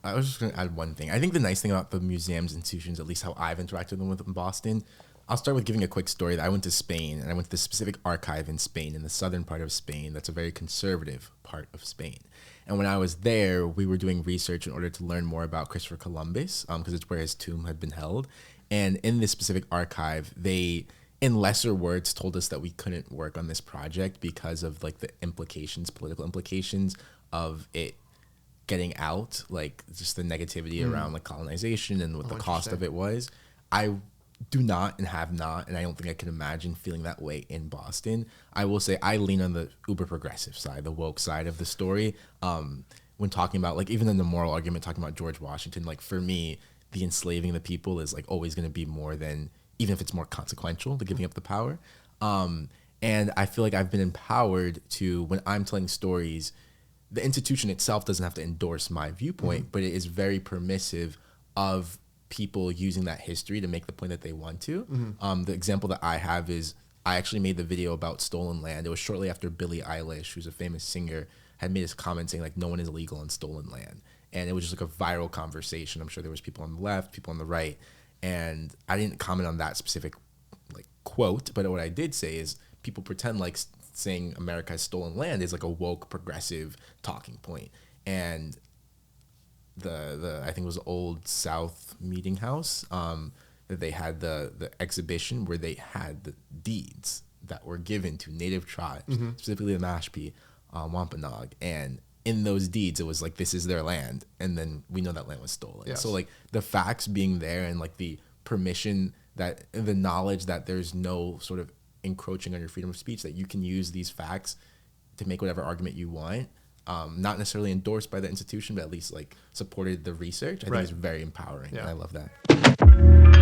I was just going to add one thing. I think the nice thing about the museums, institutions, at least how I've interacted with them in Boston, I'll start with giving a quick story. That I went to Spain, and I went to this specific archive in Spain, in the southern part of Spain. That's a very conservative part of Spain. And when I was there, we were doing research in order to learn more about Christopher Columbus, because it's where his tomb had been held. And in this specific archive, they, in lesser words, told us that we couldn't work on this project because of like the implications, political implications of it getting out, like just the negativity around like colonization and what the cost of it was. I do not and have not, and I don't think I can imagine feeling that way in Boston. I will say I lean on the uber progressive side, the woke side of the story. When talking about, like, even in the moral argument, talking about George Washington, like, for me, the enslaving the people is like always going to be more than, even if it's more consequential, the giving up the power. And I feel like I've been empowered to, when I'm telling stories, the institution itself doesn't have to endorse my viewpoint, but it is very permissive of people using that history to make the point that they want to. The example that I have is I actually made the video about stolen land. It was shortly after Billie Eilish, who's a famous singer, had made this comment saying like no one is illegal on stolen land. And it was just like a viral conversation. I'm sure there was people on the left, people on the right. And I didn't comment on that specific like quote, but what I did say is people pretend like saying America has stolen land is like a woke progressive talking point. And the I think it was Old South Meeting House, that they had the exhibition where they had the deeds that were given to native tribes, specifically the Mashpee, Wampanoag, and in those deeds it was like this is their land, and then we know that land was stolen. Yes. So like the facts being there and like the permission, that the knowledge that there's no sort of encroaching on your freedom of speech, that you can use these facts to make whatever argument you want, not necessarily endorsed by the institution, but at least like supported the research. I think it's very empowering. And I love that.